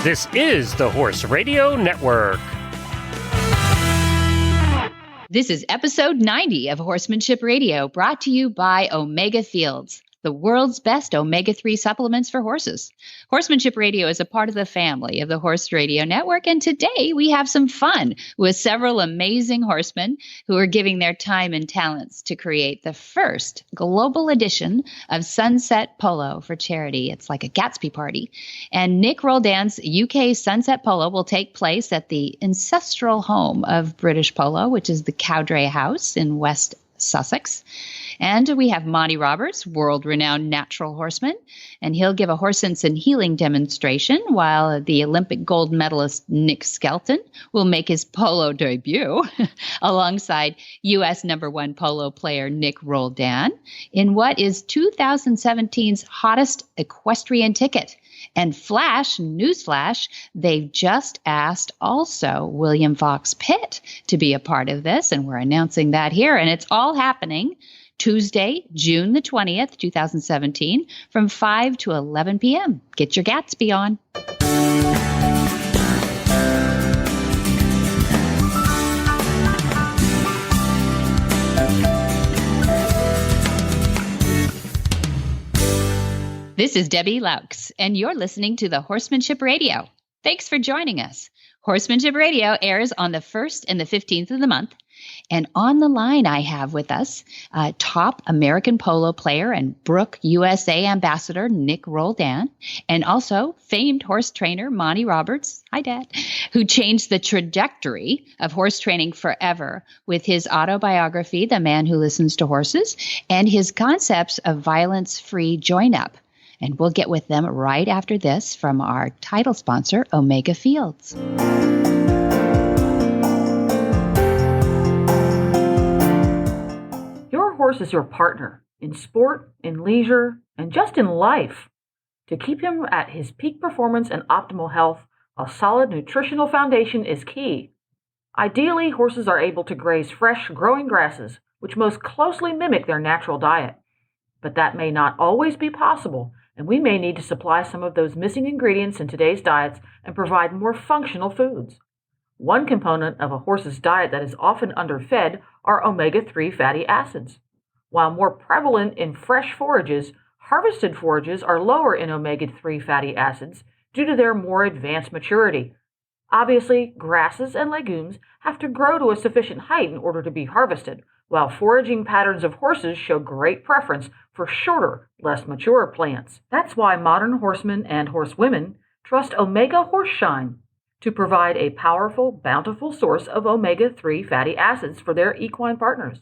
This is the Horse Radio Network. This is episode 90 of Horsemanship Radio, brought to you by Omega Fields, the world's best omega-3 supplements for horses. Horsemanship Radio is a part of the family of the Horse Radio Network, and today we have some fun with several amazing horsemen who are giving their time and talents to create the first global edition of Sunset Polo for charity. It's like a Gatsby party. And Nick Roldan's UK Sunset Polo will take place at the ancestral home of British Polo, which is the Cowdray House in West Sussex. And we have Monty Roberts, world-renowned natural horseman, and he'll give a horse sense and healing demonstration, while the Olympic gold medalist Nick Skelton will make his polo debut alongside U.S. #1 polo player Nick Roldan in what is 2017's hottest equestrian ticket. And newsflash, they've just asked also William Fox Pitt to be a part of this, and we're announcing that here. And it's all happening Tuesday, June the 20th, 2017, from 5 to 11 p.m. Get your Gatsby on. This is Debbie Laux, and you're listening to the Horsemanship Radio. Thanks for joining us. Horsemanship Radio airs on the 1st and the 15th of the month. And on the line, I have with us top American polo player and Brook USA ambassador Nick Roldan, and also famed horse trainer Monty Roberts, hi Dad, who changed the trajectory of horse training forever with his autobiography, The Man Who Listens to Horses, and his concepts of violence-free join-up. And we'll get with them right after this from our title sponsor, Omega Fields. Your horse is your partner in sport, in leisure, and just in life. To keep him at his peak performance and optimal health, a solid nutritional foundation is key. Ideally, horses are able to graze fresh, growing grasses, which most closely mimic their natural diet. But that may not always be possible, and we may need to supply some of those missing ingredients in today's diets and provide more functional foods. One component of a horse's diet that is often underfed are omega-3 fatty acids. While more prevalent in fresh forages, harvested forages are lower in omega-3 fatty acids due to their more advanced maturity. Obviously, grasses and legumes have to grow to a sufficient height in order to be harvested, while foraging patterns of horses show great preference for shorter, less mature plants. That's why modern horsemen and horsewomen trust Omega Horseshine to provide a powerful, bountiful source of omega-3 fatty acids for their equine partners.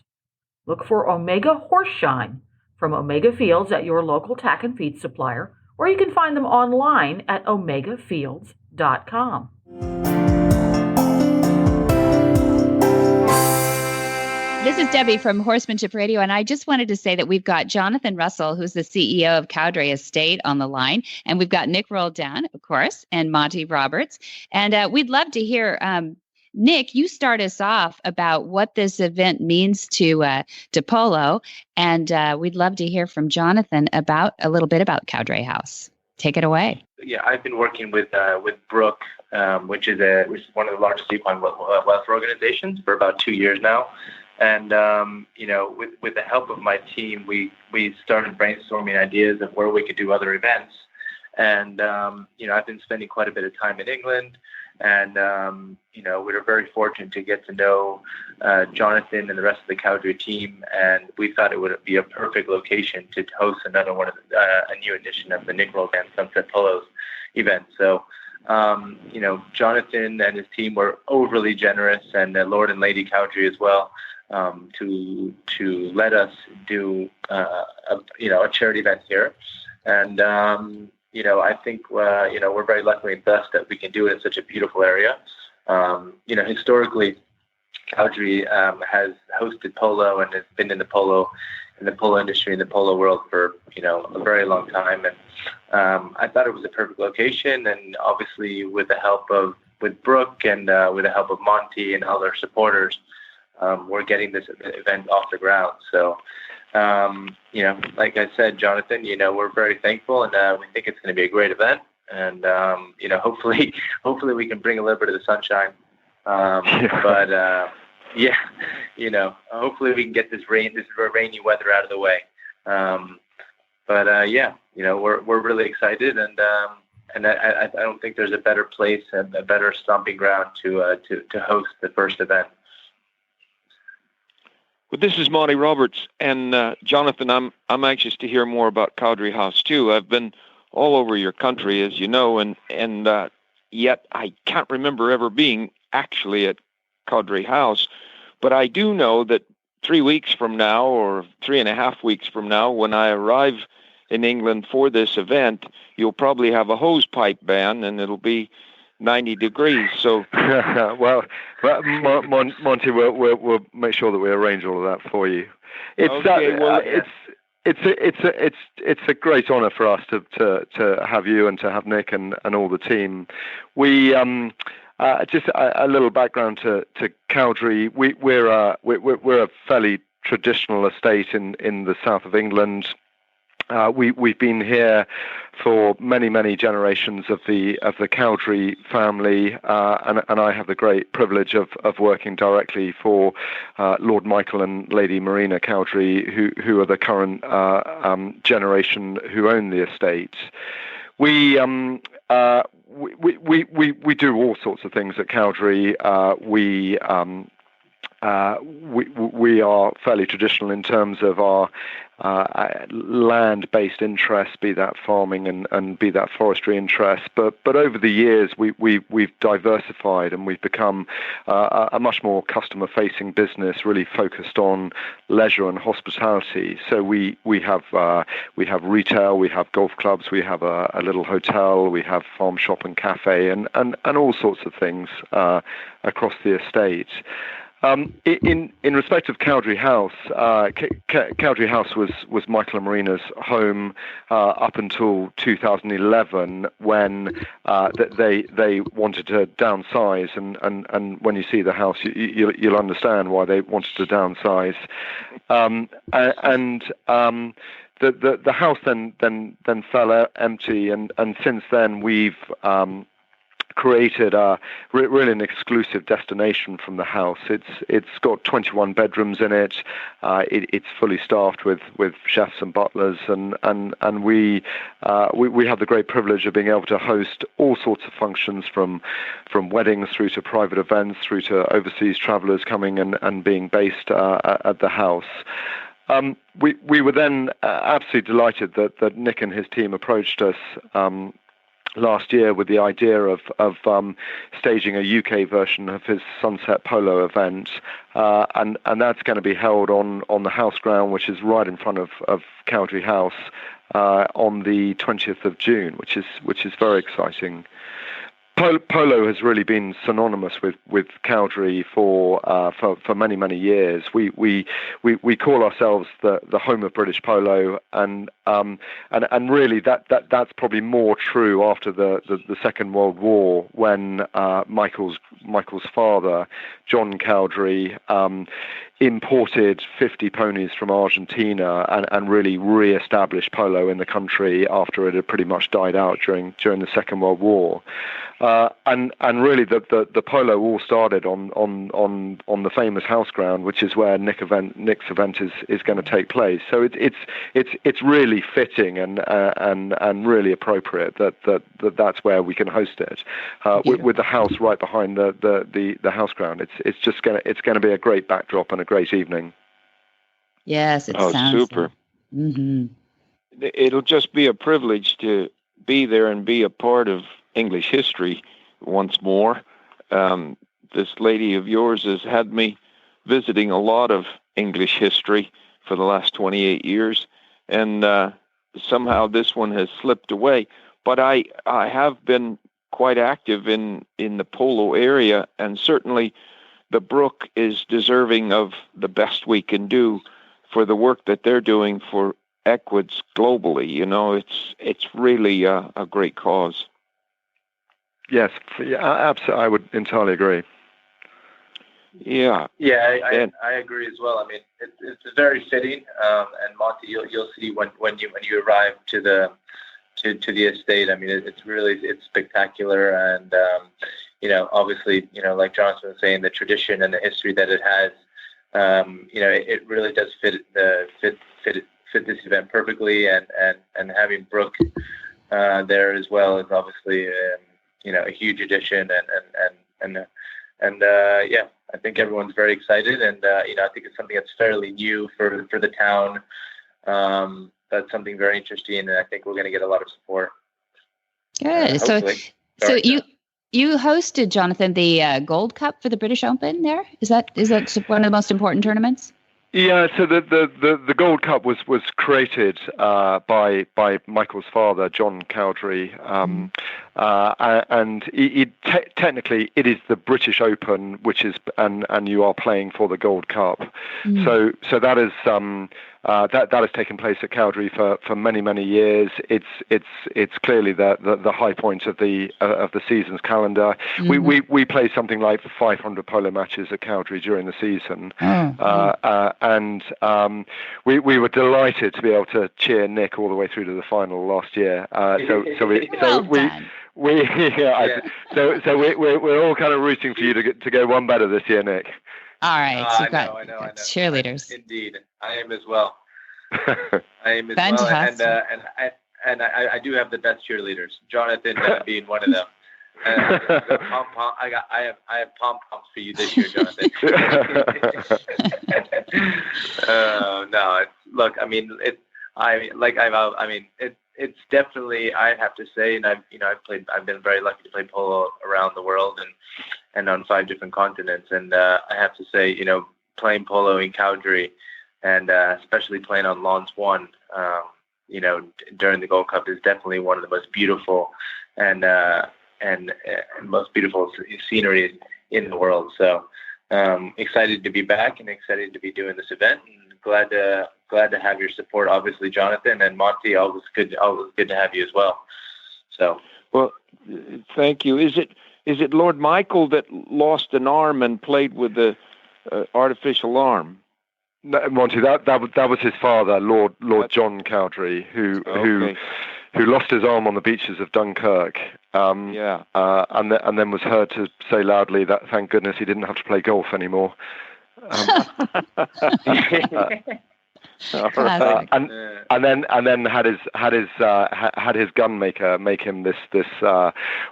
Look for Omega Horseshine from Omega Fields at your local tack and feed supplier, or you can find them online at omegafields.com. This is Debbie from Horsemanship Radio, and I just wanted to say that we've got Jonathan Russell, who's the CEO of Cowdray Estate, on the line, and we've got Nick Roldan, of course, and Monty Roberts. And we'd love to hear, Nick, you start us off about what this event means to polo, and we'd love to hear from Jonathan about a little bit about Cowdray House. Take it away. Yeah, I've been working with Brook, which is one of the largest equine welfare organizations, for about 2 years now. And, with the help of my team, we started brainstorming ideas of where we could do other events. And, I've been spending quite a bit of time in England. And, we were very fortunate to get to know Jonathan and the rest of the Cowdray team. And we thought it would be a perfect location to host another one of a new edition of the Nick Roldan Sunset Polos event. So, Jonathan and his team were overly generous, and Lord and Lady Cowdray as well. To let us do a charity event here, and I think we're very lucky and blessed that we can do it in such a beautiful area. Historically, Cowdray has hosted polo and has been in the polo industry, in the polo world for a very long time, and I thought it was a perfect location. And obviously, with Brook and with the help of Monty and all their supporters, we're getting this event off the ground. So, like I said, Jonathan, we're very thankful, and we think it's going to be a great event. and hopefully we can bring a little bit of the sunshine. But hopefully we can get this rainy weather out of the way. We're really excited, and I don't think there's a better place and a better stomping ground to host the first event. Well, this is Monty Roberts, and Jonathan, I'm anxious to hear more about Cowdrey House too. I've been all over your country, as you know, and yet I can't remember ever being actually at Cowdrey House. But I do know that 3 weeks from now, or 3.5 weeks from now, when I arrive in England for this event, you'll probably have a hose pipe ban, and it'll be 90 degrees. So, well, Monty, we'll make sure that we arrange all of that for you. It's a great honour for us to have you and to have Nick and all the team. We just a little background to Cowdrey. We're a fairly traditional estate in the south of England. We've been here for many generations of the Cowdrey family, and I have the great privilege of working directly for Lord Michael and Lady Marina Cowdrey, who are the current generation who own the estate. We do all sorts of things at Cowdrey. We are fairly traditional in terms of our land-based interests, be that farming and be that forestry interests. But over the years, we've diversified, and we've become a much more customer-facing business, really focused on leisure and hospitality. So we have retail, we have golf clubs, we have a little hotel, we have farm shop and cafe, and all sorts of things across the estate. In respect of Cowdrey House, Cowdrey House was Michael and Marina's home up until 2011, when they wanted to downsize, and when you see the house, you'll understand why they wanted to downsize. The house then fell empty, and since then we've created really an exclusive destination from the house. It's got 21 bedrooms in it. It's fully staffed with chefs and butlers, and we have the great privilege of being able to host all sorts of functions, from weddings through to private events, through to overseas travellers coming and being based at the house. We were then absolutely delighted that Nick and his team approached us last year with the idea of staging a UK version of his Sunset Polo event, and that's going to be held on the house ground, which is right in front of Cowdrey House, on the 20th of June, which is very exciting. Polo has really been synonymous with Cowdrey for many years. We call ourselves the home of British polo, and really that's probably more true after the Second World War, when Michael's father, John Cowdrey, imported 50 ponies from Argentina and really re-established polo in the country after it had pretty much died out during the Second World War. And really the polo all started on the famous house ground, which is where Nick's event is going to take place. So it's really fitting and really appropriate that's where we can host it, with the house right behind the house ground. It's going to be a great backdrop and a great evening. Yes, it sounds super. Mm-hmm. It'll just be a privilege to be there and be a part of English history once more. This lady of yours has had me visiting a lot of English history for the last 28 years, and somehow this one has slipped away. But I have been quite active in the polo area, and certainly the Brook is deserving of the best we can do for the work that they're doing for equids globally. You know, it's really a great cause. Yes, absolutely. I would entirely agree. Yeah. I agree as well. I mean, it's very fitting. And Monty, you'll see when you arrive to to the estate. I mean, it's spectacular, and obviously, like Jonathan was saying, the tradition and the history that it has, it really does fit this event perfectly, and having Brooke there as well is obviously a huge addition, and I think everyone's very excited, and I think it's something that's fairly new for the town. That's something very interesting, and I think we're going to get a lot of support. Good. So you hosted, Jonathan, the Gold Cup for the British Open there? Is that one of the most important tournaments? Yeah, so the Gold Cup was created by Michael's father, John Cowdrey, and technically it is the British Open, which is and you are playing for the Gold Cup. So that is that has taken place at Cowdrey for many years. It's clearly the high point of the season's calendar. We play something like 500 polo matches at Cowdrey during the season. And we were delighted to be able to cheer Nick all the way through to the final last year. We're all kind of rooting for you to go one better this year, Nick. All right, so you've got cheerleaders. Indeed, I am as well. Fantastic. Well, and I do have the best cheerleaders. Jonathan being one of them. I have pom poms for you this year, Jonathan. No, look, I mean, it's definitely, I have to say, and I've been very lucky to play polo around the world and on 5 different continents, and I have to say, playing polo in Cowdrey, and especially playing on Lawns 1, during the Gold Cup is definitely one of the most beautiful and most beautiful scenery in the world. So excited to be back and excited to be doing this event, and glad to have your support. Obviously, Jonathan and Monty, always good to have you as well. So, well, thank you. Is it Lord Michael that lost an arm and played with the artificial arm? No, Monty, that was his father, Lord John Cowdrey, who lost his arm on the beaches of Dunkirk. And then was heard to say loudly that thank goodness he didn't have to play golf anymore. And then had his gunmaker make him this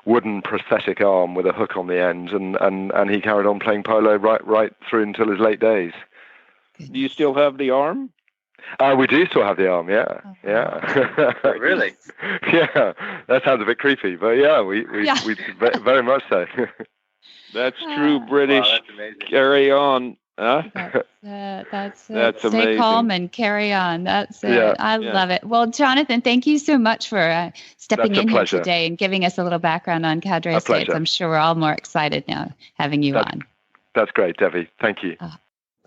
wooden prosthetic arm with a hook on the end, and he carried on playing polo right through until his late days. Do you still have the arm? We do still have the arm, yeah. Really? Yeah, that sounds a bit creepy, but yeah, we very much so. That's true British. Wow, that's amazing. Carry on. Huh? That's That's Stay amazing. calm and carry on. That's it. Yeah. I love it. Well, Jonathan, thank you so much for stepping That's a in here pleasure. today and giving us a little background on Cowdrey A Estates. pleasure. I'm sure we're all more excited now having you on. That's great, Debbie. Thank you.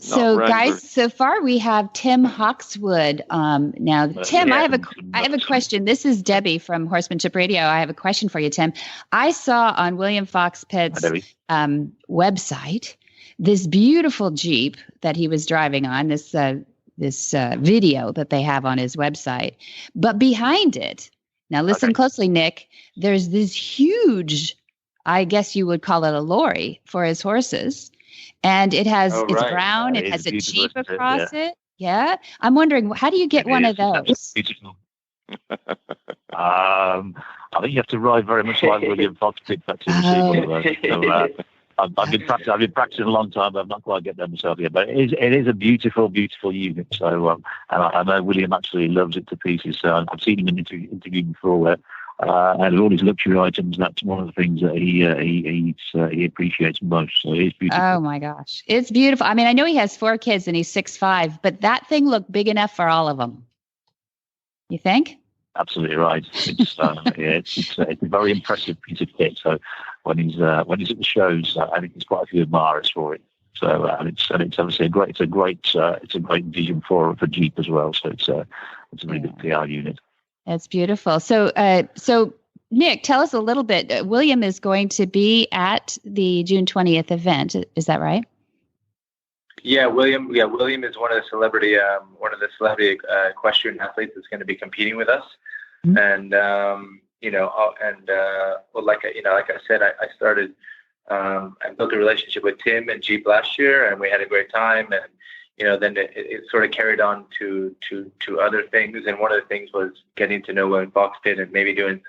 So, Wrangler. guys, so far we have Tim Hawkswood. Now, Tim, I have a question. This is Debbie from Horsemanship Radio. I have a question for you, Tim. I saw on William Fox Pitt's website this beautiful Jeep that he was driving on. This video that they have on his website, but behind it, now listen closely, Nick. There's this huge, I guess you would call it a lorry for his horses. And it has, it's brown. It has a Jeep across it. Yeah. I'm wondering, how do you get one of those? Beautiful. I think you have to ride very much like William Fox Pitt to see one of those. So, I've been practicing a long time, but I've not quite get there myself yet. But it is a beautiful, beautiful unit. So, and I know William actually loves it to pieces. So I've seen him in interview before and all his luxury items, that's one of the things that he appreciates most. So it is beautiful. Oh my gosh, it's beautiful. I mean, I know he has 4 kids and he's 6'5", but that thing looked big enough for all of them. You think? Absolutely right. It's it's a very impressive piece of kit. So when he's at the shows, I think there's quite a few admirers for it. So and it's obviously a great vision for Jeep as well. So it's a really good PR unit. That's beautiful. So, Nick, tell us a little bit. William is going to be at the June 20th event. Is that right? Yeah, William is one of the celebrity equestrian athletes that's going to be competing with us. And well, like I said, I started. I built a relationship with Tim and Jeep last year, and we had a great time. And then it sort of carried on to other things. And one of the things was getting to know William Fox Pitt and maybe doing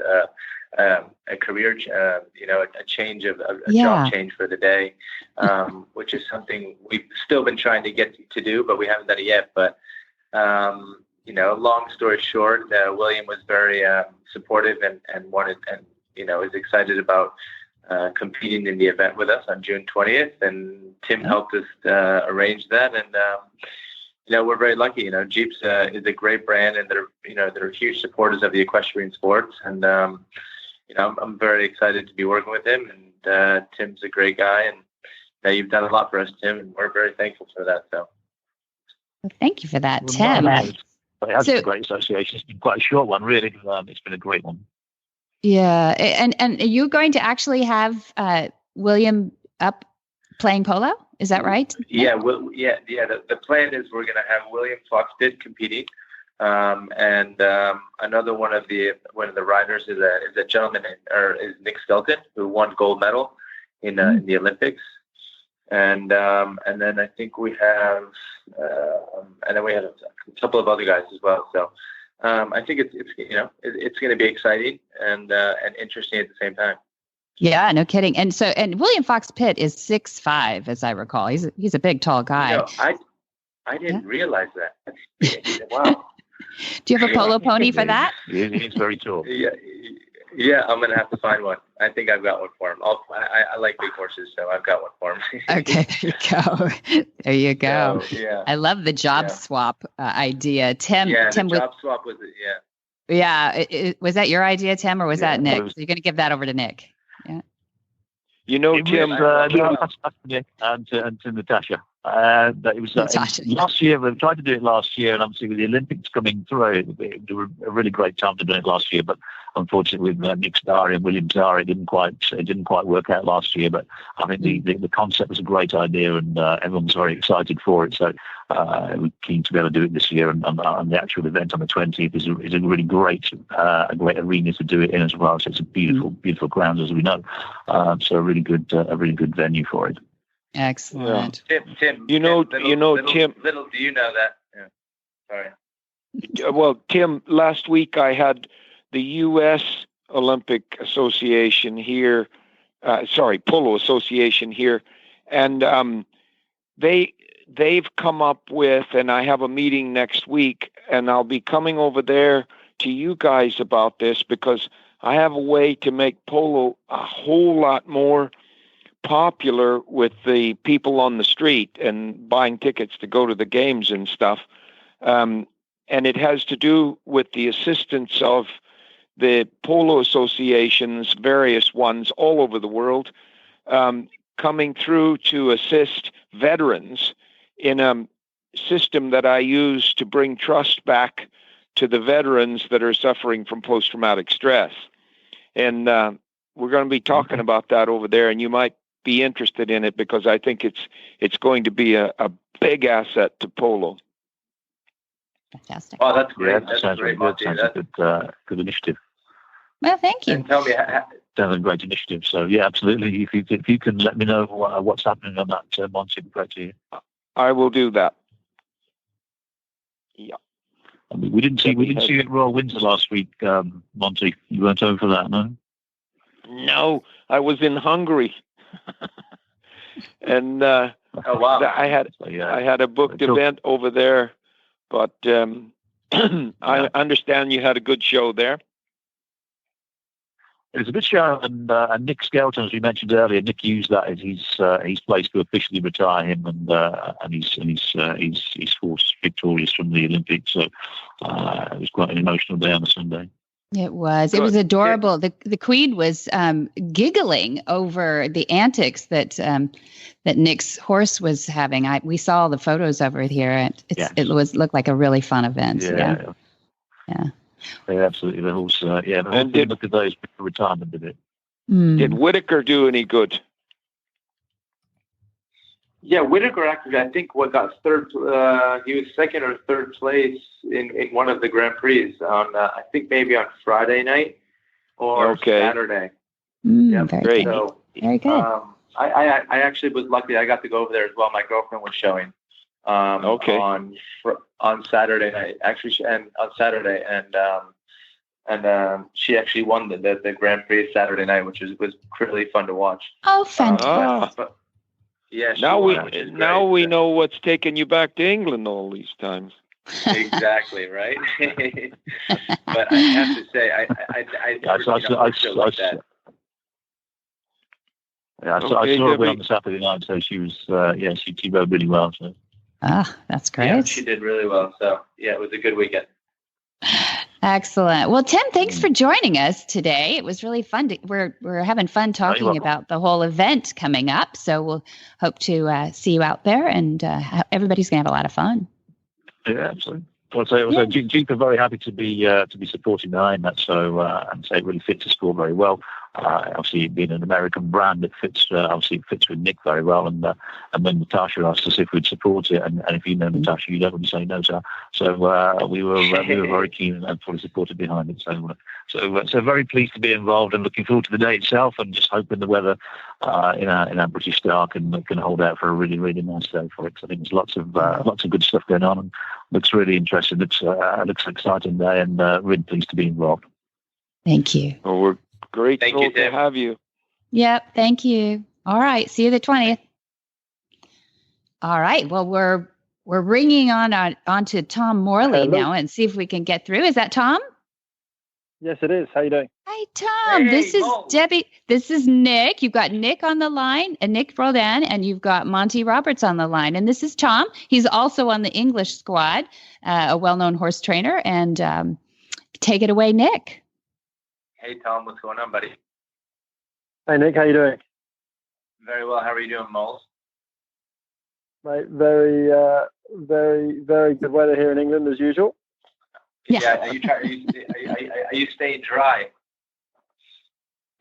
a career, a change of a job change for the day, which is something we've still been trying to get to do, but we haven't done it yet. But long story short, William was very supportive and wanted and is excited about competing in the event with us on June 20th, and Tim helped us arrange that. And we're very lucky. Jeeps is a great brand, and they're huge supporters of the equestrian sports. And I'm very excited to be working with him. And Tim's a great guy, and you've done a lot for us, Tim, and we're very thankful for that. So, well, thank you for that, Tim. It has been a great association. It's been quite a short one, really. It's been a great one. Yeah, and are you going to actually have William up playing polo? Is that right? Yeah, The plan is we're going to have William Fox Pitt competing, and another one of the riders is a gentleman is Nick Skelton, who won gold medal in the Olympics, and then I think we have a couple of other guys as well. So. I think it's going to be exciting and interesting at the same time. Yeah, no kidding. And William Fox Pitt is 6'5", as I recall. He's a big, tall guy. I didn't realize that. Wow. Do you have a polo pony for that? He's very tall. Yeah, I'm going to have to find one. I think I've got one for him. I like big horses, so I've got one for him. Okay, there you go. So, yeah. I love the job swap idea. Tim, the job swap was it, yeah. Yeah, was that your idea, Tim, or was that Nick? So you're going to give that over to Nick. Yeah. Tim, Nick and to Natasha. It was last year. We tried to do it last year, and obviously with the Olympics coming through, it was a really great time to do it last year. But unfortunately, with Nick Starry and William Starry, it didn't quite work out last year. But I think the concept was a great idea, and everyone was very excited for it. So we're keen to be able to do it this year. And the actual event on the 20th is a really great arena to do it in as well. So it's a beautiful grounds, as we know. So a really good venue for it. Excellent. Tim. Tim. Little do you know that? Yeah. Sorry. Well, Tim, last week I had the U.S. Olympic Association here, Polo Association here, and they've come up with, and I have a meeting next week, and I'll be coming over there to you guys about this because I have a way to make polo a whole lot more popular with the people on the street and buying tickets to go to the games and stuff. And it has to do with the assistance of the polo associations, various ones all over the world, coming through to assist veterans in a system that I use to bring trust back to the veterans that are suffering from post-traumatic stress. And we're going to be talking about that over there, and you might be interested in it because I think it's going to be a big asset to polo. Fantastic. Oh, that's great. That sounds great. That sounds a good initiative. Well, thank you. And tell me, sounds a great initiative. So yeah, absolutely. If you can let me know what's happening on that, Monty, it'd be great to hear. I will do that. Yeah. I mean, we didn't see you at Royal Windsor last week, Monty. You weren't over for that, no? No, I was in Hungary. And oh wow! I had a booked event over there, but I understand you had a good show there. It was a good show, and Nick Skelton, as we mentioned earlier, Nick used that as his place to officially retire him, and he's forced victorious from the Olympics. So it was quite an emotional day on the Sunday. It was. It was adorable. The Queen was giggling over the antics that Nick's horse was having. We saw the photos over here, and it looked like a really fun event. Yeah. Absolutely. The horse. And look at those before retirement, did it? Did Whitaker do any good? Yeah, Whitaker actually, I think, got third. He was second or third place in one of the Grand Prix on, I think, maybe on Friday night or Saturday. Very great. good. So, Very good. I actually was lucky. I got to go over there as well. My girlfriend was showing on Saturday night, actually, and on Saturday, and she actually won the Grand Prix Saturday night, which was really fun to watch. Oh, fantastic! Yeah. Now we know what's taken you back to England all these times. Exactly right. But I have to say, I saw her on the Saturday night, so she was, she rode really well. So. That's great. Yeah, she did really well. So yeah, it was a good weekend. Excellent. Well, Tim, thanks for joining us today. It was really fun. We're having fun talking about the whole event coming up. So we'll hope to see you out there, and everybody's gonna have a lot of fun. Yeah, absolutely. Also, Jeep are very happy to be supporting behind that. So and say it really fits the score very well. Obviously, being an American brand, it fits. Obviously, it fits with Nick very well. And when Natasha asked us if we'd support it, and if you know Natasha, you don't really say no, sir. So we were very keen and fully supported behind it. So very pleased to be involved and looking forward to the day itself, and just hoping the weather in our British Star can hold out for a really, really nice day for it. So I think there's lots of good stuff going on, and looks really interesting. Looks an exciting day, and really pleased to be involved. Thank you. Well, we're grateful to have you. Yep. Thank you. All right. See you the 20th. All right. Well, we're ringing on to Tom Morley now and see if we can get through. Is that Tom? Yes, it is. How you doing? Hi, Tom. This is Debbie. This is Nick. You've got Nick on the line, and Nick Roldan, and you've got Monty Roberts on the line. And this is Tom. He's also on the English squad, a well-known horse trainer. And take it away, Nick. Hey, Tom. What's going on, buddy? Hey, Nick. How you doing? Very well. How are you doing, Moles? Mate, very good weather here in England as usual. Yeah. Are you staying dry?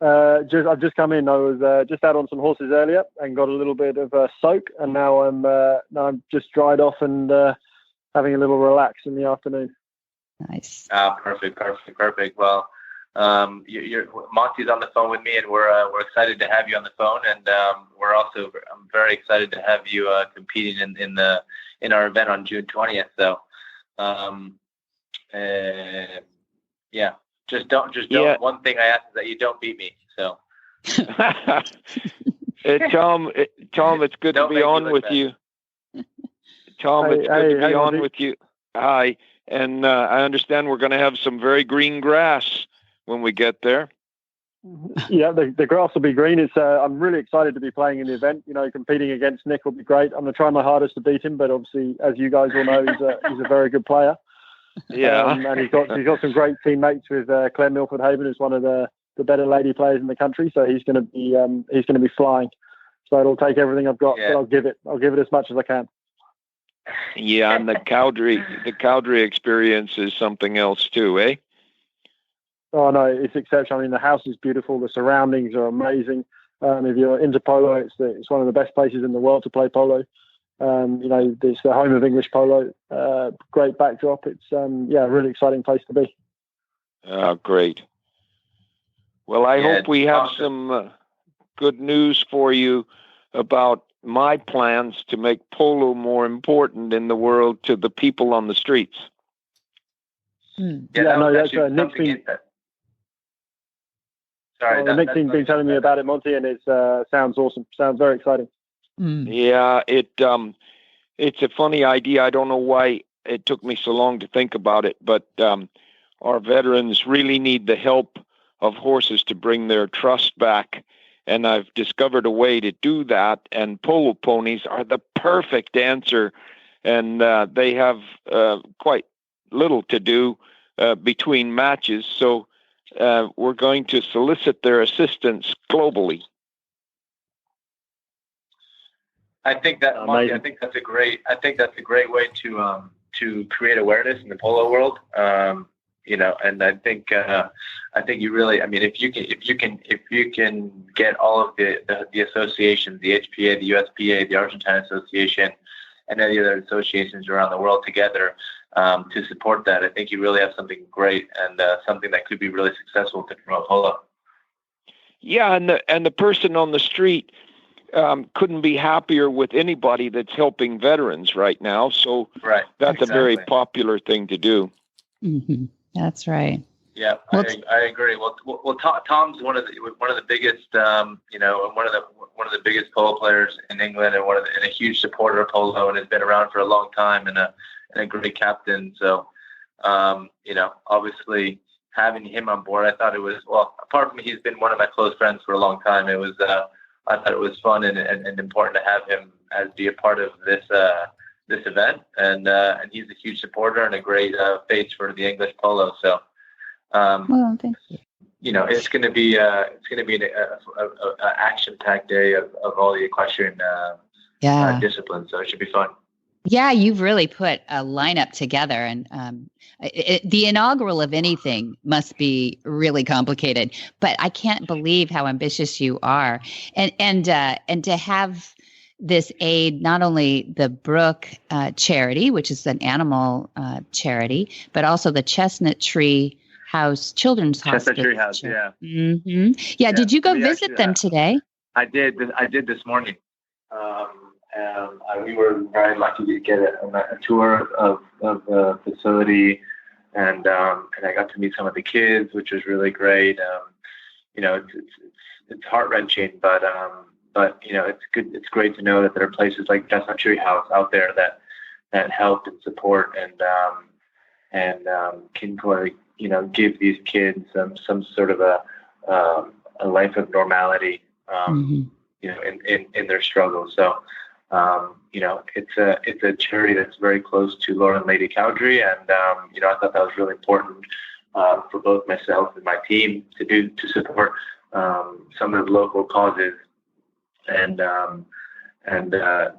I've just come in. I was just out on some horses earlier and got a little bit of a soak, and now I'm just dried off and having a little relax in the afternoon. Nice. Perfect. Well, Monty's on the phone with me, and we're excited to have you on the phone, and I'm very excited to have you competing in our event on June 20th. So. Just don't. One thing I ask is that you don't beat me. So, Tom, it's good to be on with you. Tom, it's good to be on with you. Hi, and I understand we're going to have some very green grass when we get there. Yeah, the grass will be green. I'm really excited to be playing in the event. You know, competing against Nick will be great. I'm going to try my hardest to beat him, but obviously, as you guys all know, he's a very good player. Yeah, and he's got some great teammates with Claire Milford Haven, who's one of the better lady players in the country. So he's going to be flying. So it'll take everything I've got, but I'll give it as much as I can. Yeah, and the Cowdrey experience is something else too, eh? Oh no, it's exceptional. I mean, the house is beautiful. The surroundings are amazing. If you're into polo, it's one of the best places in the world to play polo. It's the home of English polo. Great backdrop. It's a really exciting place to be. Great. Well, I hope we have some good news for you about my plans to make polo more important in the world to the people on the streets. Nick's been telling me about it, Monty, and it sounds awesome. Sounds very exciting. Yeah, it's a funny idea. I don't know why it took me so long to think about it, but our veterans really need the help of horses to bring their trust back, and I've discovered a way to do that, and polo ponies are the perfect answer, and they have quite little to do between matches, so we're going to solicit their assistance globally. I think that, Monty, I think that's a great way to create awareness in the polo world. And I think you really, I mean, if you can get all of the associations, the HPA, the USPA, the Argentine Association, and any other associations around the world together to support that, I think you really have something great and something that could be really successful to promote polo. Yeah, and the person on the street couldn't be happier with anybody that's helping veterans right now. So right, that's exactly. a very popular thing to do. Mm-hmm. That's right. Yeah, I agree. Well, Tom's one of the biggest, one of the biggest polo players in England, and and a huge supporter of polo, and has been around for a long time, and a great captain. So, obviously having him on board, I thought it was, well, apart from he's been one of my close friends for a long time, it was I thought it was fun and important to have him be a part of this event, and he's a huge supporter and a great face for the English polo. So, well, thank you. It's going to be an action-packed day of all the equestrian disciplines. So it should be fun. Yeah, you've really put a lineup together, and the inaugural of anything must be really complicated. But I can't believe how ambitious you are, and to have this aid, not only the Brook charity, which is an animal charity, but also the Chestnut Tree House Children's Hospital. Chestnut Tree House, yeah. Mm-hmm. Yeah. Did you go visit them today? I did this morning. We were very lucky to get a tour of the facility, and I got to meet some of the kids, which was really great. It's heart-wrenching, but it's good. It's great to know that there are places like Chestnut Tree House out there that help and support and can give these kids some sort of a life of normality, in their struggles. So. It's a charity that's very close to Lord and Lady Cowdrey, and I thought that was really important for both myself and my team to support some of the local causes, and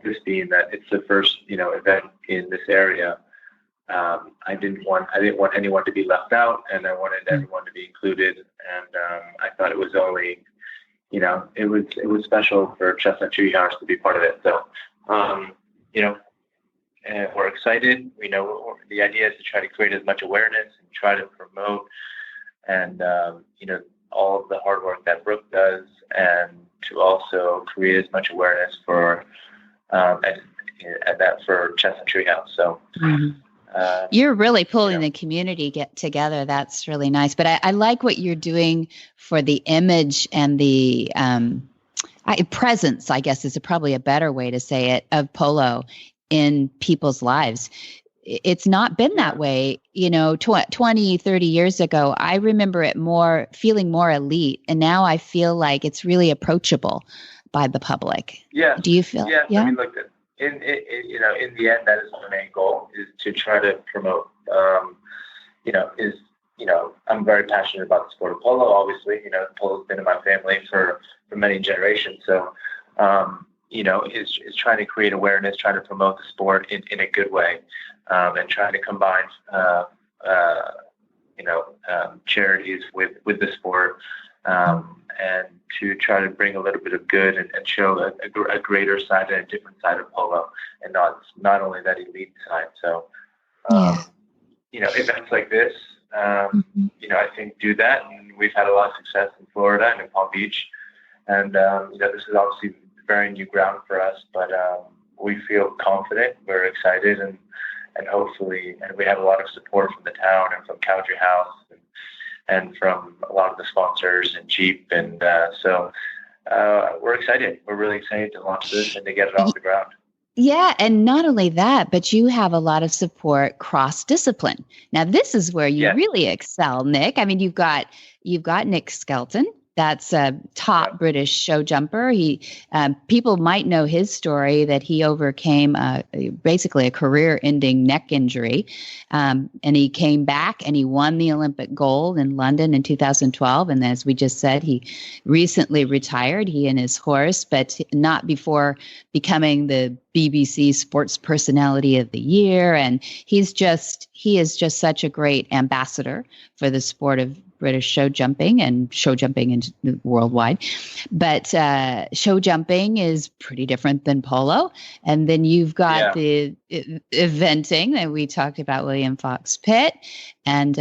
this being that it's the first event in this area. I didn't want anyone to be left out, and I wanted everyone to be included, and I thought it was only. It was special for Chestnut Tree House to be part of it. So, and we're excited. The idea is to try to create as much awareness and try to promote, and all of the hard work that Brooke does, and to also create as much awareness for for Chestnut Tree House. So. Mm-hmm. You're really pulling the community together. That's really nice. But I like what you're doing for the image and the presence, I guess is probably a better way to say it, of polo in people's lives. It's not been that way, 20, 30 years ago. I remember it feeling more elite. And now I feel like it's really approachable by the public. Yeah. Do you feel? Yeah. I mean, look, in the end, that is my main goal, is to try to promote, I'm very passionate about the sport of polo, obviously. Polo's been in my family for many generations. So, is trying to create awareness, trying to promote the sport in a good way, and trying to combine, charities with the sport, and to try to bring a little bit of good and show a greater side and a different side of polo, and not only that elite side. So, events like this, I think do that. And we've had a lot of success in Florida and in Palm Beach. And, this is obviously very new ground for us, but we feel confident, we're excited, and hopefully, and we have a lot of support from the town and from Cowdrey House and from a lot of the sponsors and Jeep. And so we're excited. We're really excited to launch this and to get it off the ground. Yeah. And not only that, but you have a lot of support cross-discipline. Now, this is where you really excel, Nick. I mean, you've got Nick Skelton, That's a top British show jumper. People might know his story that he overcame basically a career-ending neck injury, and he came back and he won the Olympic gold in London in 2012. And as we just said, he recently retired, he and his horse, but not before becoming the BBC Sports Personality of the Year. And he is just such a great ambassador for the sport of British show jumping and show jumping in worldwide. But show jumping is pretty different than polo. And then you've got the eventing that we talked about, William Fox Pitt. And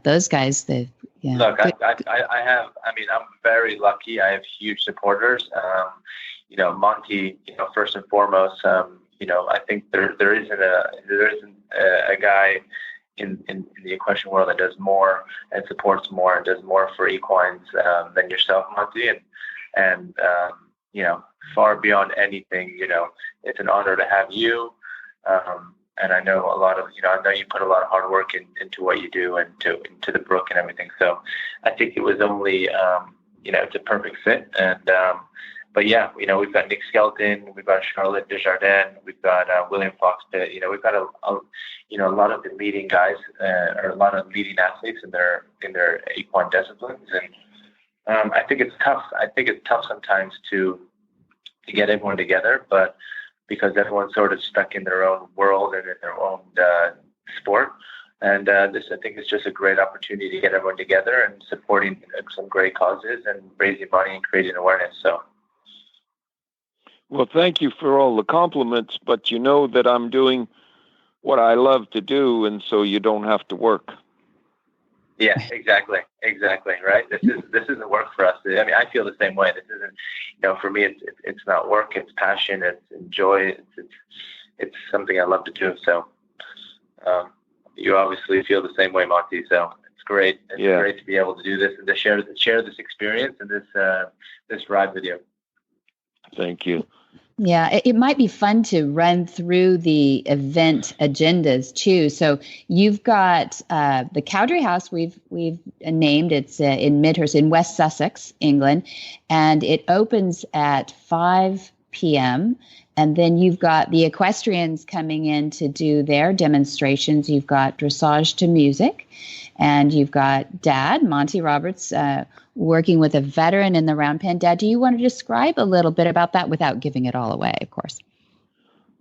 those guys. Look, I'm very lucky. I have huge supporters. Monty, first and foremost, I think there isn't a guy in the equestrian world that does more and supports more and does more for equines than yourself, Monty, and far beyond anything, it's an honor to have you, and I know a lot of I know you put a lot of hard work into what you do and into the brook and everything, so I think it was only it's a perfect fit. And but yeah, we've got Nick Skelton, we've got Charlotte Desjardins, we've got William Fox Pitt. We've got a lot of the leading guys, or a lot of leading athletes in their equine disciplines, and I think it's tough. I think it's tough sometimes to get everyone together, but because everyone's sort of stuck in their own world and in their own sport. And this, I think, is just a great opportunity to get everyone together and supporting some great causes and raising money and creating awareness. So. Well, thank you for all the compliments, but you know that I'm doing what I love to do, and so you don't have to work. Yeah, exactly, right? This isn't work for us. I mean, I feel the same way. This isn't, for me, it's not work. It's passion. It's joy. It's something I love to do. So, you obviously feel the same way, Monty. So it's great. It's great to be able to do this and to share this experience and this ride with you. Thank you. Yeah, it might be fun to run through the event agendas too. So you've got the Cowdrey House we've named. It's in Midhurst in West Sussex, England, and it opens at 5 p.m. And then you've got the equestrians coming in to do their demonstrations. You've got dressage to music, and you've got Dad, Monty Roberts, working with a veteran in the round pen. Dad, do you want to describe a little bit about that without giving it all away, of course?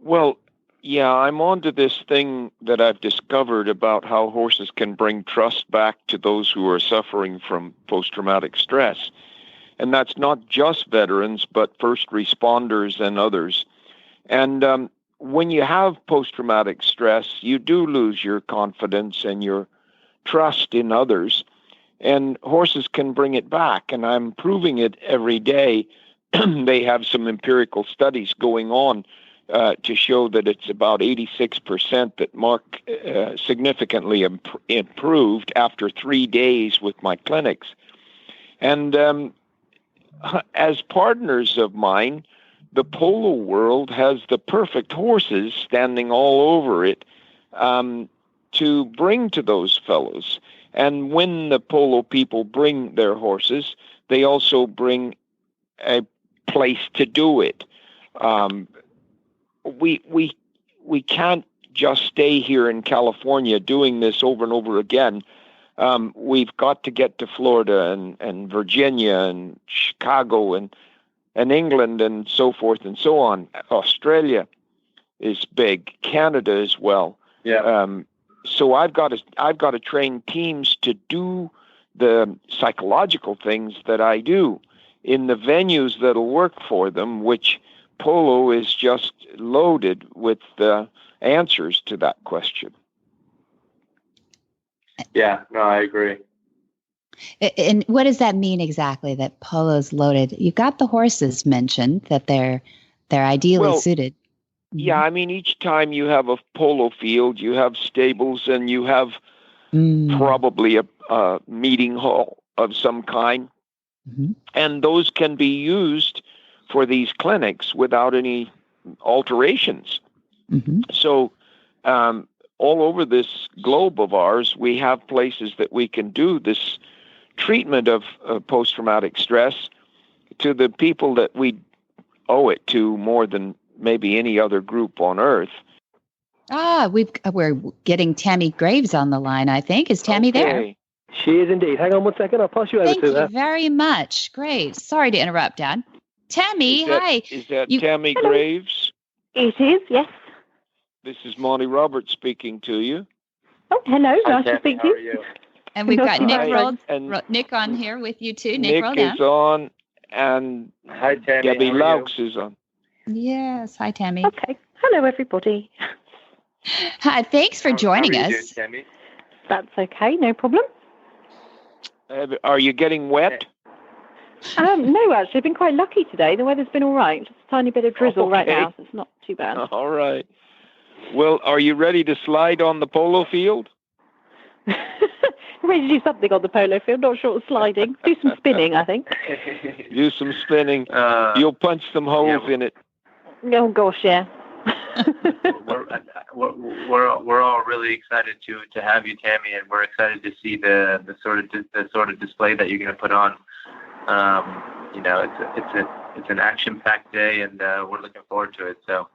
Well, yeah, I'm onto this thing that I've discovered about how horses can bring trust back to those who are suffering from post-traumatic stress. And that's not just veterans, but first responders and others. And when you have post-traumatic stress, you do lose your confidence and your trust in others. And horses can bring it back, and I'm proving it every day. They have some empirical studies going on to show that it's about 86% that Mark significantly improved after 3 days with my clinics. And as partners of mine, the polo world has the perfect horses standing all over it to bring to those fellows. And when the polo people bring their horses, they also bring a place to do it. We can't just stay here in California doing this over and over again. We've got to get to Florida and Virginia and Chicago and England and so forth and so on. Australia is big, Canada as well. Yeah. So I've got to train teams to do the psychological things that I do in the venues that'll work for them, which polo is just loaded with the answers to that question. Yeah, no, I agree. And what does that mean exactly, that polo's loaded? You got the horses mentioned, that they're ideally suited. Yeah, I mean, each time you have a polo field, you have stables and you have probably a meeting hall of some kind. Mm-hmm. And those can be used for these clinics without any alterations. Mm-hmm. So all over this globe of ours, we have places that we can do this treatment of post-traumatic stress to the people that we owe it to more than maybe any other group on earth. We're getting Tammy Graves on the line, I think. Is Tammy there? She is indeed. Hang on one second. I'll pass you over to her. Thank you very much. Graves. Sorry to interrupt, Dad. Tammy, hi. Is that Tammy Graves? It is, yes. This is Monty Roberts speaking to you. Oh, hello. Hi, Nice to Tammy. speak How to are you. you? And we've got Hi. Nick on here with you too. Nick Roldan. is on, and Hi, Tammy. Debbie How are Laux is on. Yes. Hi, Tammy. Okay. Hello, everybody. Hi. Thanks for joining how are us. you doing, Tammy? That's okay. No problem. Are you getting wet? No, actually, I've been quite lucky today. The weather's been all right. Just a tiny bit of drizzle right Okay. now, so it's not too bad. All right. Well, are you ready to slide on the polo field? Ready to do something on the polo field. Not sure what sliding. Do some spinning, I think. Do some spinning. You'll punch some holes in it. Oh gosh, yeah. we're all really excited to have you, Tammy, and we're excited to see the sort of display that you're going to put on. It's an action-packed day, and we're looking forward to it. So.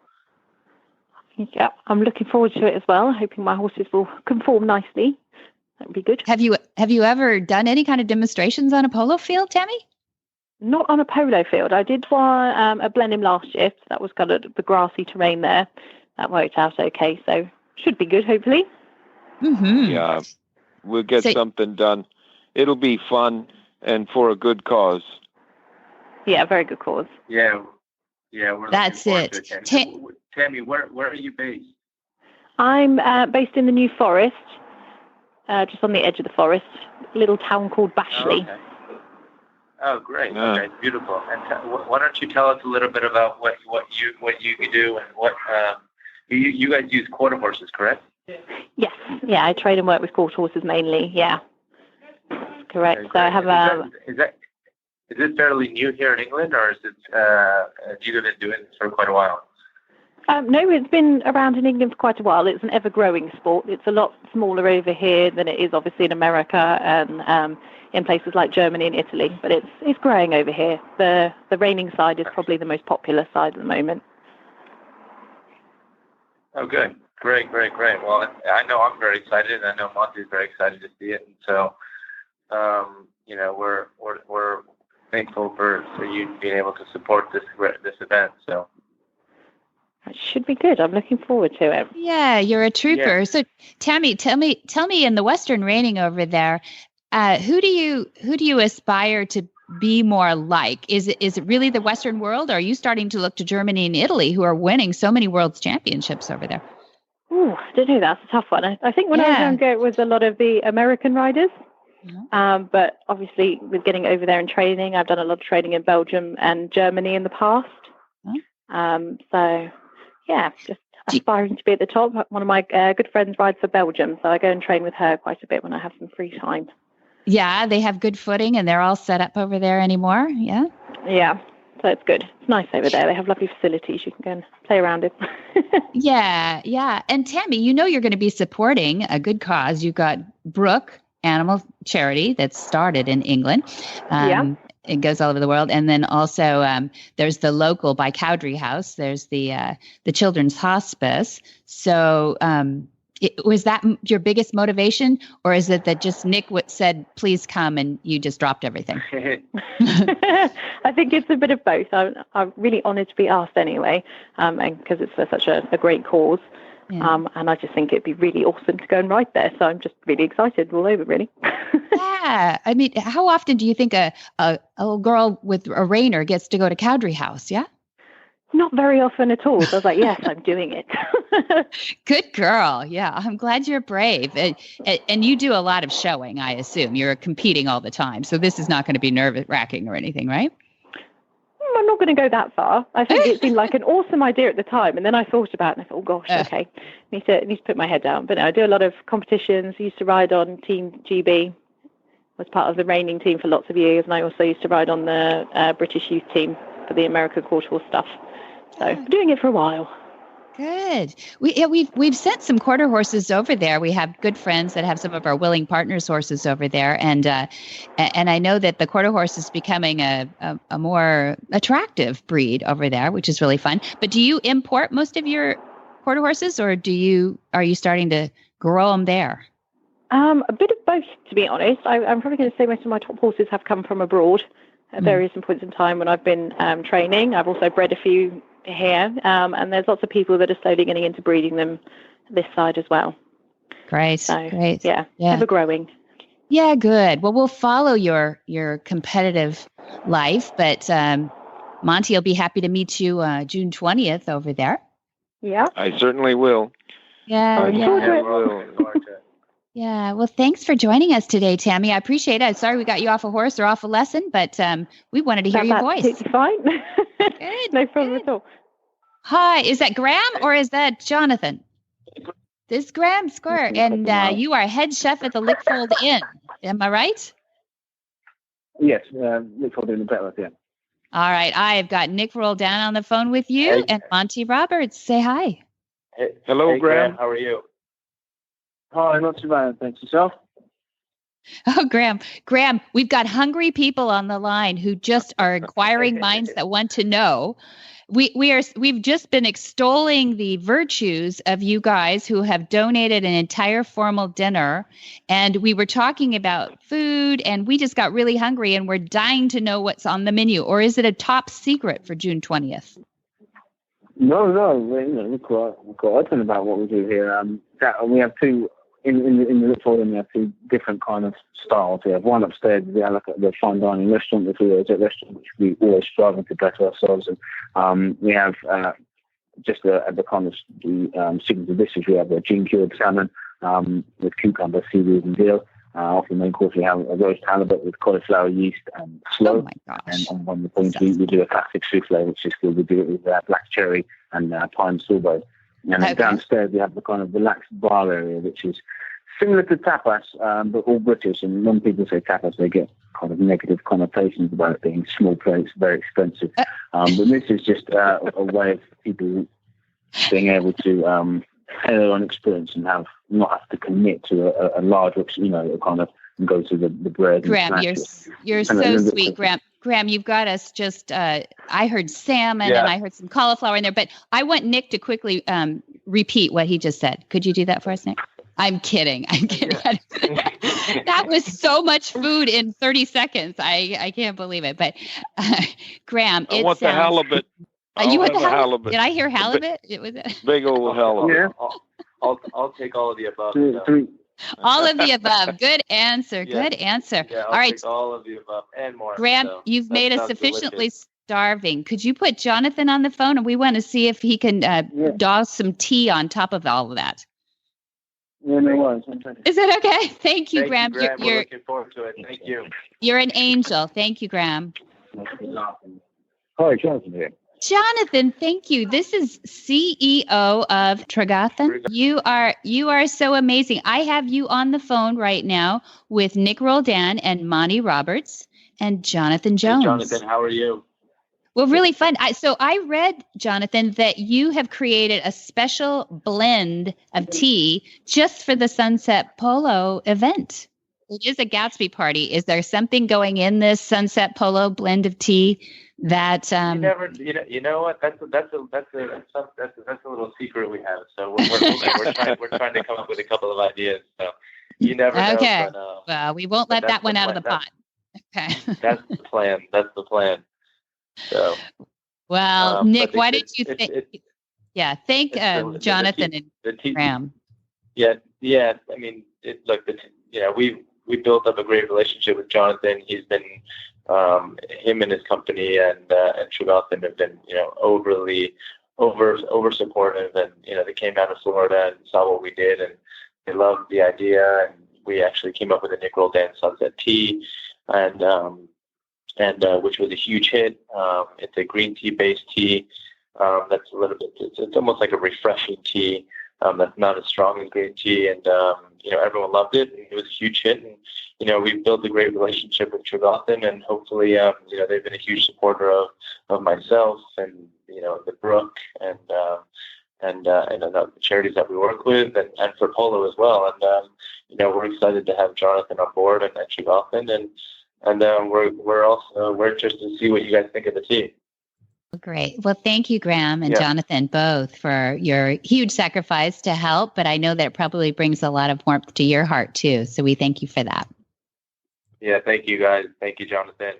Yeah, I'm looking forward to it as well. Hoping my horses will conform nicely. That would be good. Have you ever done any kind of demonstrations on a polo field, Tammy? Not on a polo field. I did one at Blenheim last year. So that was kind of the grassy terrain there. That worked out okay. So should be good, hopefully. Mm-hmm. Yeah, we'll get something done. It'll be fun and for a good cause. Yeah, very good cause. Yeah, we're That's looking forward it. to it, Tammy. Tammy, where are you based? I'm based in the New Forest, just on the edge of the forest, a little town called Bashley. Oh, okay. Oh, great. Yeah. Okay, beautiful. And why don't you tell us a little bit about what you do and what you guys use quarter horses, correct? Yes. Yeah, I trade and work with quarter horses mainly. Yeah, correct. Okay, so I have Is it fairly new here in England, or is it you've been doing this for quite a while? No, it's been around in England for quite a while. It's an ever-growing sport. It's a lot smaller over here than it is obviously in America and in places like Germany and Italy. But it's growing over here. The reining side is probably the most popular side at the moment. Oh, good. Great. Well, I know I'm very excited, and I know Monty is very excited to see it. And so, we're thankful for you being able to support this event. So. It should be good. I'm looking forward to it. Yeah, you're a trooper. Yeah. So, Tammy, tell me, in the Western reining over there, who do you aspire to be more like? Is it really the Western world, or are you starting to look to Germany and Italy, who are winning so many world championships over there? Oh, I don't know. That's a tough one. I think when I was younger, it was a lot of the American riders. Mm-hmm. But obviously, with getting over there and training, I've done a lot of training in Belgium and Germany in the past. Mm-hmm. So. Yeah, just aspiring to be at the top. One of my good friends rides for Belgium, so I go and train with her quite a bit when I have some free time. Yeah, they have good footing, and they're all set up over there anymore, yeah? Yeah, so it's good. It's nice over there. They have lovely facilities. You can go and play around it. Yeah. And Tammy, you're going to be supporting a good cause. You've got Brooke Animal Charity that started in England. It goes all over the world. And then also there's the local by Cowdrey House. There's the Children's Hospice. So was that your biggest motivation, or is it that just Nick said, please come, and you just dropped everything? I think it's a bit of both. I'm really honored to be asked anyway, and because it's for such a great cause. Yeah. And I just think it'd be really awesome to go and ride there. So I'm just really excited all over, really. Yeah. I mean, how often do you think a little girl with a reiner gets to go to Cowdrey House? Yeah. Not very often at all. So I was like, yes, I'm doing it. Good girl. Yeah. I'm glad you're brave. And you do a lot of showing, I assume. You're competing all the time. So this is not going to be nerve-wracking or anything, right? I'm not going to go that far. I think it seemed like an awesome idea at the time. And then I thought about it and I thought, oh, gosh, okay. Need to put my head down. But no, I do a lot of competitions. I used to ride on Team GB. Was part of the reining team for lots of years. And I also used to ride on the British youth team for the American quarter horse stuff. So doing it for a while. Good. We've sent some quarter horses over there. We have good friends that have some of our willing partners horses over there, and I know that the quarter horse is becoming a more attractive breed over there, which is really fun. But do you import most of your quarter horses, or are you starting to grow them there? A bit of both, to be honest. I'm probably going to say most of my top horses have come from abroad at various points in time when I've been training. I've also bred a few here, and there's lots of people that are slowly getting into breeding them this side as well. Great, so, great. Yeah, ever growing. Yeah, good. Well, we'll follow your competitive life, but Monty will be happy to meet you June 20th over there. Yeah, I certainly will. Yeah, I will. Yeah, well, thanks for joining us today, Tammy. I appreciate it. Sorry we got you off a horse or off a lesson, but we wanted to hear your voice. It's fine. Good, no problem at all. Hi, is that Graham or is that Jonathan? This is Graham Square, and you are head chef at the Lickfold Inn. Am I right? Yes, Lickfold Inn in Petworth, yeah. All right, I've got Nick Roldan on the phone with you, and Monty Roberts. Say hi. Hey, hello, Graham. How are you? Hi, not too bad. Thanks. Yourself? Oh, Graham, we've got hungry people on the line who just are inquiring minds that want to know. We've just been extolling the virtues of you guys who have donated an entire formal dinner, and we were talking about food, and we just got really hungry, and we're dying to know what's on the menu. Or is it a top secret for June 20th? No, we're quite open about what we do here. We have two. In the Lickfold Inn, we have two different kind of styles. We have one upstairs, we have like the fine dining restaurant, which we always restaurant, which we always striving to better ourselves. And we have just the kind of the signature dishes. We have a gin cured salmon with cucumber, seaweed, and veal. Off the main course, we have a roast halibut with cauliflower yeast and sloe. Oh my gosh! And on one of the points, we do a classic souffle, which is good. We do it with black cherry and pine sorbet. And then downstairs, we have the kind of relaxed bar area, which is similar to tapas, but all British. And when people say tapas, they get kind of negative connotations about it being small plates, very expensive. But this is just a way of people being able to have their own experience and not have to commit to a large, kind of go to the bread. Graham, you're so sweet, Graham. Graham, you've got us just, I heard salmon and I heard some cauliflower in there, but I want Nick to quickly repeat what he just said. Could you do that for us, Nick? I'm kidding. That was so much food in 30 seconds. I can't believe it. But Graham, I want the halibut. You want the halibut? Did I hear halibut? It was big old halibut. Yeah. I'll take all of the above. All of the above. Good answer. Yeah. Good answer. Yeah, all right. Take all of the above and more. Graham, so you've made us sufficiently delicious. starving. Could you put Jonathan on the phone? And we want to see if he can douse some tea on top of all of that. Yeah, no worries. Is that okay? Thank you, Graham. We're looking forward to it. Thank you. You're an angel. Thank you, Graham. Hi, Jonathan here. Jonathan, thank you. This is CEO of Tregathen. You are so amazing. I have you on the phone right now with Nick Roldan and Monty Roberts and Jonathan Jones. Hey, Jonathan, how are you? Well, really fun. So I read, Jonathan, that you have created a special blend of tea just for the Sunset Polo event. It is a Gatsby party. Is there something going in this Sunset Polo blend of tea that you know what? That's a little secret we have. So we're trying to come up with a couple of ideas. So you never know. Okay. But, well, we won't let that one out of the pot. Okay. That's the plan. That's the plan. So. Well, Nick, why did you think? Thank Jonathan and Graham. Yeah. I mean, we built up a great relationship with Jonathan. He's been him and his company and Tregathen have been overly over supportive, and they came down to Florida and saw what we did, and they loved the idea, and we actually came up with a Nick Roldan Sunset Tea, and which was a huge hit. It's a green tea based tea that's a little bit. It's almost like a refreshing tea that's not as strong as green tea, and everyone loved it, and it was a huge hit. And we've built a great relationship with Tregathen, and hopefully, they've been a huge supporter of myself and the Brook, and the charities that we work with, and for polo as well. And we're excited to have Jonathan on board and Chigoffin, and we're interested to see what you guys think of the team. Great. Well, thank you, Graham and Jonathan, both, for your huge sacrifice to help. But I know that it probably brings a lot of warmth to your heart, too. So we thank you for that. Yeah, thank you, guys. Thank you, Jonathan.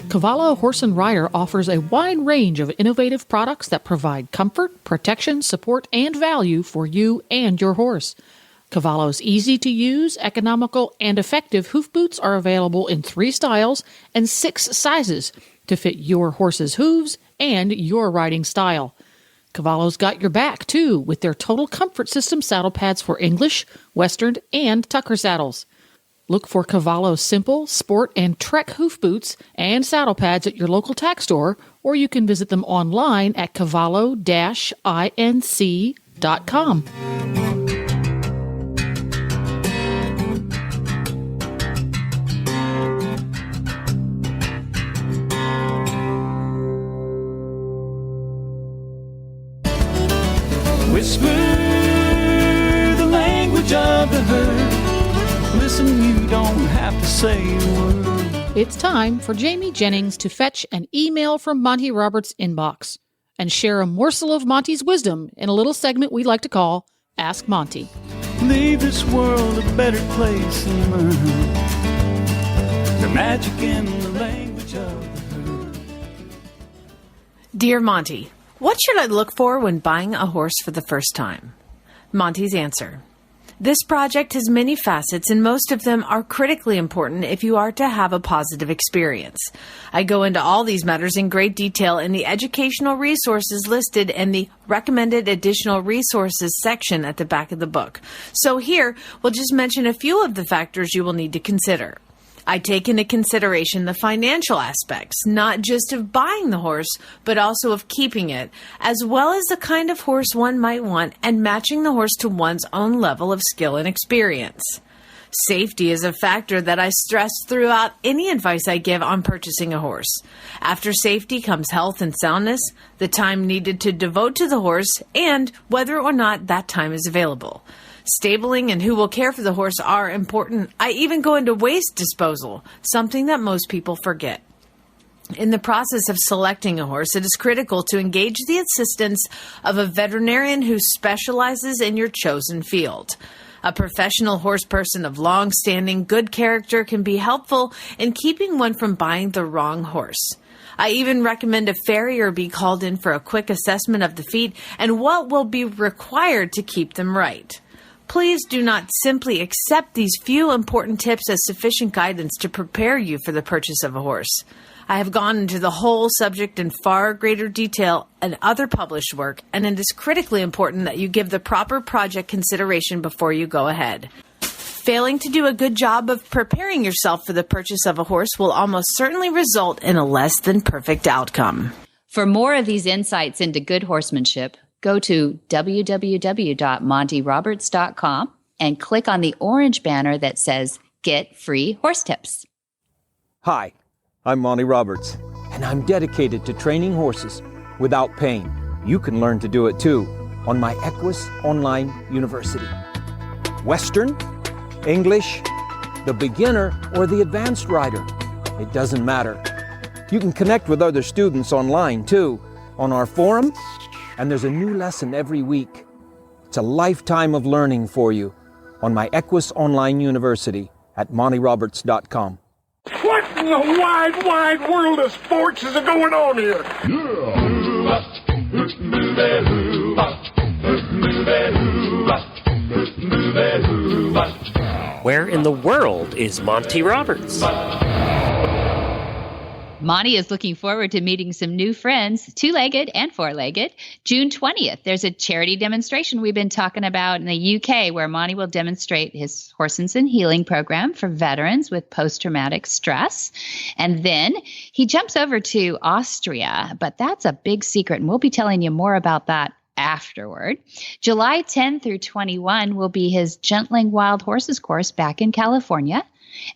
Cavallo Horse and Rider offers a wide range of innovative products that provide comfort, protection, support, and value for you and your horse. Cavallo's easy-to-use, economical, and effective hoof boots are available in 3 styles and 6 sizes to fit your horse's hooves and your riding style. Cavallo's got your back, too, with their Total Comfort System saddle pads for English, Western, and Tucker saddles. Look for Cavallo's simple, sport, and trek hoof boots and saddle pads at your local tack store, or you can visit them online at cavallo-inc.com. Whisper the language of the herd. Listen, you don't have to say a word. It's time for Jamie Jennings to fetch an email from Monty Roberts' inbox and share a morsel of Monty's wisdom in a little segment we like to call Ask Monty. Leave this world a better place and learn the magic in the language of the herd. Dear Monty, what should I look for when buying a horse for the first time? Monty's answer. This project has many facets, and most of them are critically important if you are to have a positive experience. I go into all these matters in great detail in the educational resources listed in the recommended additional resources section at the back of the book. So here, we'll just mention a few of the factors you will need to consider. I take into consideration the financial aspects, not just of buying the horse, but also of keeping it, as well as the kind of horse one might want and matching the horse to one's own level of skill and experience. Safety is a factor that I stress throughout any advice I give on purchasing a horse. After safety comes health and soundness, the time needed to devote to the horse, and whether or not that time is available. Stabling and who will care for the horse are important. I even go into waste disposal, something that most people forget. In the process of selecting a horse, it is critical to engage the assistance of a veterinarian who specializes in your chosen field. A professional horse person of long-standing good character can be helpful in keeping one from buying the wrong horse. I even recommend a farrier be called in for a quick assessment of the feet and what will be required to keep them right. Please do not simply accept these few important tips as sufficient guidance to prepare you for the purchase of a horse. I have gone into the whole subject in far greater detail in other published work, and it is critically important that you give the proper project consideration before you go ahead. Failing to do a good job of preparing yourself for the purchase of a horse will almost certainly result in a less than perfect outcome. For more of these insights into good horsemanship, go to www.montyroberts.com and click on the orange banner that says Get Free Horse Tips. Hi, I'm Monty Roberts, and I'm dedicated to training horses without pain. You can learn to do it too on my Equus Online University. Western, English, the beginner, or the advanced rider. It doesn't matter. You can connect with other students online too, on our forum, and there's a new lesson every week. It's a lifetime of learning for you on my Equus Online University at montyroberts.com. What in the wide, wide world of sports is going on here? Where in the world is Monty Roberts? Monty is looking forward to meeting some new friends, two-legged and four-legged. June 20th, there's a charity demonstration we've been talking about in the UK where Monty will demonstrate his Horses and Healing program for veterans with post-traumatic stress. And then he jumps over to Austria, but that's a big secret, and we'll be telling you more about that afterward. July 10 through 21 will be his Gentling Wild Horses course back in California.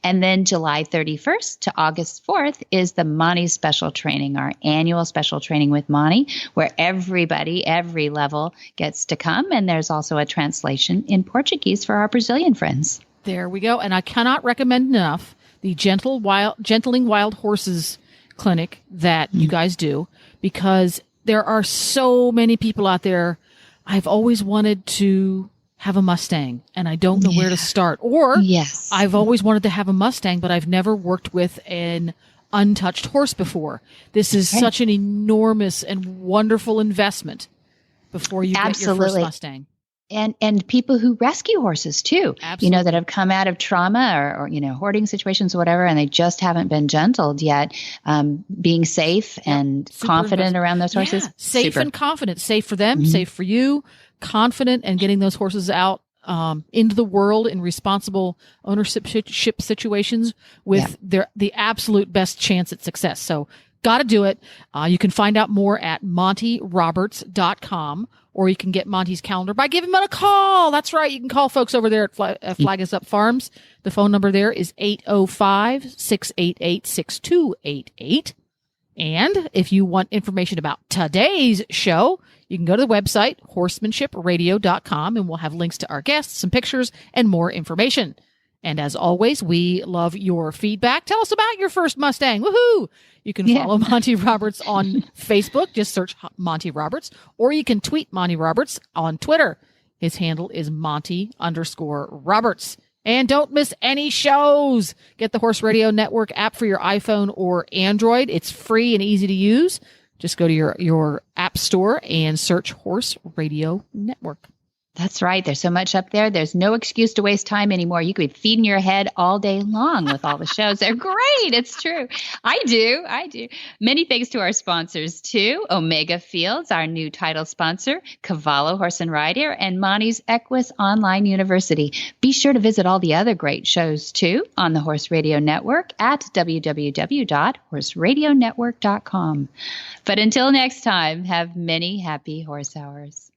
And then July 31st to August 4th is the Monty Special Training, our annual special training with Monty, where everybody, every level gets to come. And there's also a translation in Portuguese for our Brazilian friends. There we go. And I cannot recommend enough the Gentling Wild Horses clinic that you guys do, because there are so many people out there. I've always wanted to have a Mustang and I don't know where to start. Or I've always wanted to have a Mustang, but I've never worked with an untouched horse before. This is such an enormous and wonderful investment before you get your first Mustang. And people who rescue horses too, that have come out of trauma or hoarding situations or whatever, and they just haven't been gentled yet. Being safe and confident around those horses. Yeah. Safe and confident. Safe for them, safe for you, confident, and getting those horses out into the world in responsible ownership situations with the absolute best chance at success. So got to do it. You can find out more at montyroberts.com. Or you can get Monty's calendar by giving him a call. That's right. You can call folks over there at Flag Us Up Farms. The phone number there is 805-688-6288. And if you want information about today's show, you can go to the website, horsemanshipradio.com, and we'll have links to our guests, some pictures, and more information. And as always, we love your feedback. Tell us about your first Mustang. Woohoo! You can follow Monty Roberts on Facebook. Just search Monty Roberts. Or you can tweet Monty Roberts on Twitter. His handle is Monty_Roberts. And don't miss any shows. Get the Horse Radio Network app for your iPhone or Android. It's free and easy to use. Just go to your app store and search Horse Radio Network. That's right. There's so much up there. There's no excuse to waste time anymore. You could be feeding your head all day long with all the shows. They're great. It's true. I do. Many thanks to our sponsors, too. Omega Fields, our new title sponsor, Cavallo Horse and Rider, and Monty's Equus Online University. Be sure to visit all the other great shows, too, on the Horse Radio Network at www.horseradionetwork.com. But until next time, have many happy horse hours.